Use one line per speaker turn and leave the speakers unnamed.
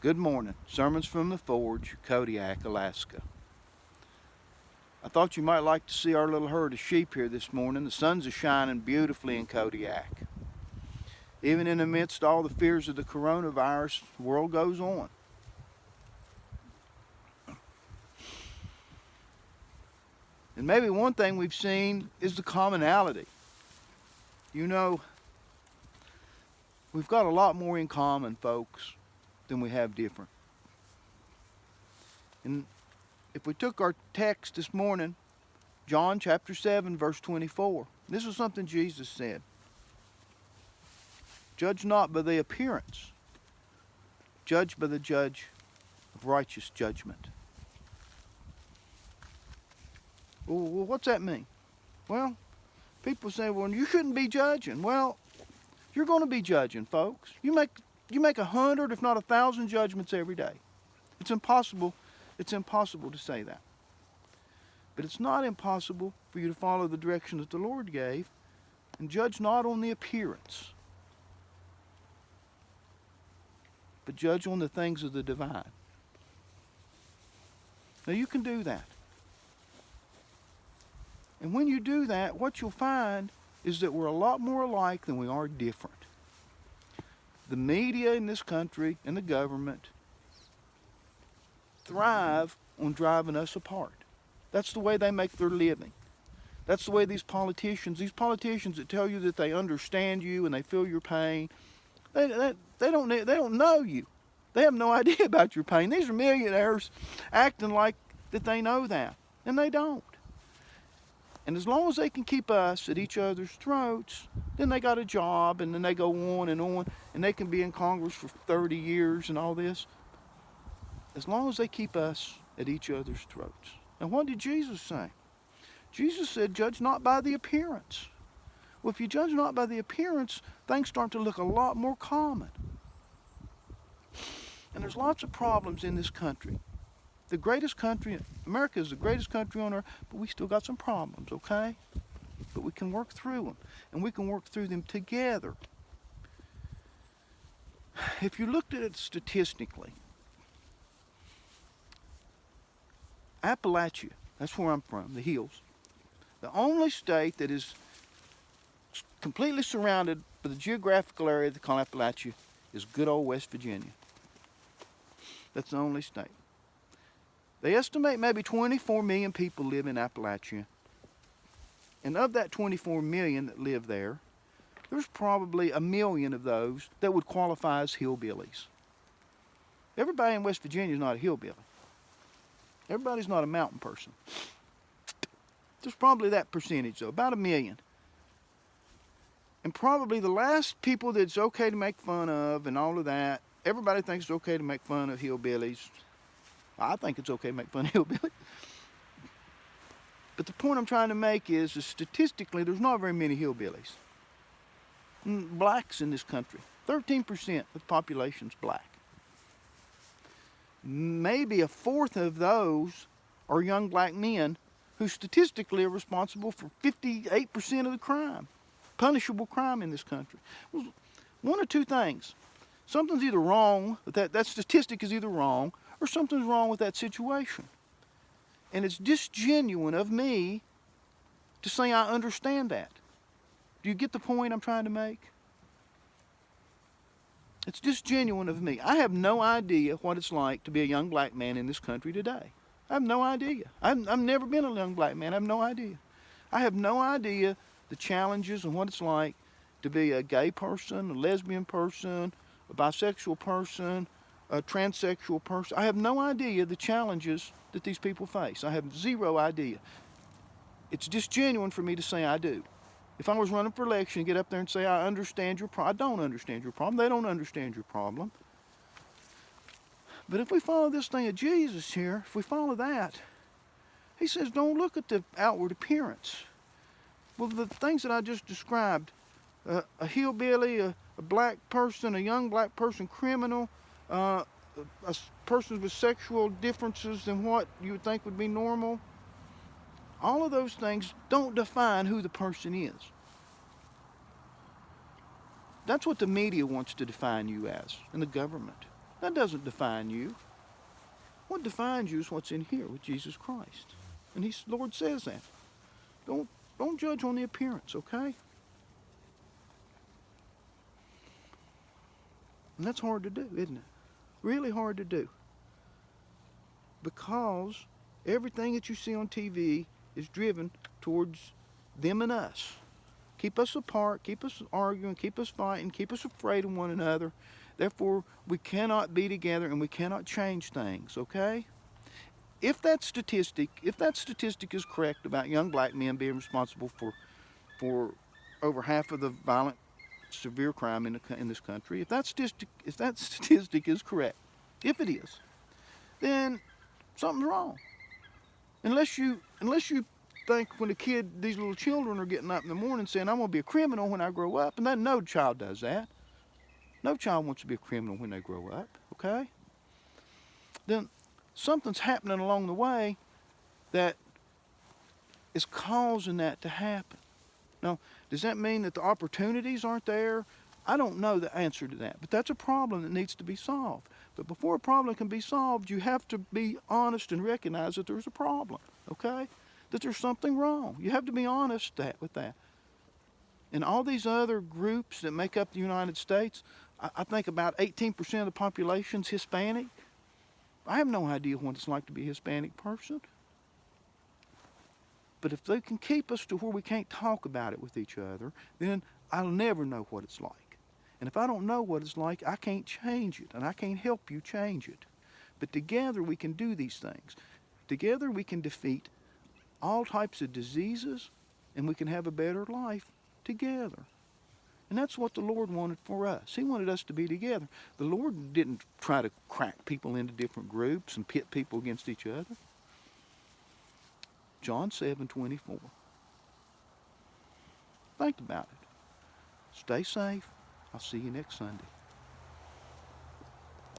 Good morning. Sermons from the Forge, Kodiak, Alaska. I thought you might like to see our little herd of sheep here this morning. The sun's a shining beautifully in Kodiak. Even in the midst of all the fears of the coronavirus, the world goes on. And maybe one thing we've seen is the commonality. You know, we've got a lot more in common, folks, than we have different. And if we took our text this morning, John chapter 7, verse 24, this is something Jesus said. Judge not by the appearance, judge by the judge of righteous judgment. Well, what's that mean? Well, people say, well, you shouldn't be judging. Well, you're going to be judging, folks. You make 100, if not 1,000 judgments every day. It's impossible to say that. But it's not impossible for you to follow the direction that the Lord gave and judge not on the appearance, but judge on the things of the divine. Now you can do that. And when you do that, what you'll find is that we're a lot more alike than we are different. The media in this country and the government thrive on driving us apart. That's the way they make their living. That's the way these politicians that tell you that they understand you and they feel your pain, they don't know you. They have no idea about your pain. These are millionaires acting like that they know that, and they don't. And as long as they can keep us at each other's throats, then they got a job, and then they go on, and they can be in Congress for 30 years and all this. As long as they keep us at each other's throats. Now what did Jesus say? Jesus said, judge not by the appearance. Well, if you judge not by the appearance, things start to look a lot more common. And there's lots of problems in this country. The greatest country, America is the greatest country on earth, but we still got some problems, okay? But we can work through them, and we can work through them together. If you looked at it statistically, Appalachia, that's where I'm from, the hills, the only state that is completely surrounded by the geographical area they call Appalachia is good old West Virginia. That's the only state. They estimate maybe 24 million people live in Appalachia. And of that 24 million that live there, there's probably 1 million of those that would qualify as hillbillies. Everybody in West Virginia is not a hillbilly. Everybody's not a mountain person. There's probably that percentage though, about 1 million. And probably the last people that it's okay to make fun of and all of that, everybody thinks it's okay to make fun of hillbillies. I think it's okay to make fun of hillbillies. But the point I'm trying to make is that statistically there's not very many hillbillies. Blacks in this country, 13% of the population's black. Maybe 1/4 of those are young black men who statistically are responsible for 58% of the crime, punishable crime in this country. Well, one of two things. Something's either wrong, that statistic is either wrong, or something's wrong with that situation. And it's disgenuine of me to say I understand that. Do you get the point I'm trying to make? It's disgenuine of me. I have no idea what it's like to be a young black man in this country today. I have no idea. I've never been a young black man. I have no idea. I have no idea the challenges and what it's like to be a gay person, a lesbian person, a bisexual person, a transsexual person. I have no idea the challenges that these people face. I have zero idea. It's disgenuine for me to say I do. If I was running for election, get up there and say I understand your problem. I don't understand your problem. They don't understand your problem. But if we follow this thing of Jesus here, if we follow that, he says don't look at the outward appearance. Well, the things that I just described, a hillbilly, a black person, a young black person, criminal, a person with sexual differences than what you would think would be normal, all of those things don't define who the person is. That's what the media wants to define you as, and the government. That doesn't define you. What defines you is what's in here with Jesus Christ. And the Lord says that. Don't, don't judge on the appearance, okay? And that's hard to do, isn't it? Really hard to do. Because everything that you see on TV is driven towards them and us. Keep us apart, keep us arguing, keep us fighting, keep us afraid of one another. Therefore, we cannot be together and we cannot change things, okay? If that statistic is correct about young black men being responsible for over half of the violent, severe crime in this country, if that statistic is correct, if it is, then something's wrong. Unless you think when these little children are getting up in the morning saying, I'm going to be a criminal when I grow up, and then no child does that. No child wants to be a criminal when they grow up, okay? Then something's happening along the way that is causing that to happen. Now, does that mean that the opportunities aren't there? I don't know the answer to that, but that's a problem that needs to be solved. But before a problem can be solved, you have to be honest and recognize that there's a problem, okay? That there's something wrong. You have to be honest with that. And all these other groups that make up the United States, I think about 18% of the population's Hispanic. I have no idea what it's like to be a Hispanic person. But if they can keep us to where we can't talk about it with each other, then I'll never know what it's like. And if I don't know what it's like, I can't change it, and I can't help you change it. But together we can do these things. Together we can defeat all types of diseases, and we can have a better life together. And that's what the Lord wanted for us. He wanted us to be together. The Lord didn't try to crack people into different groups and pit people against each other. John 7:24. Think about it. Stay safe. I'll see you next Sunday.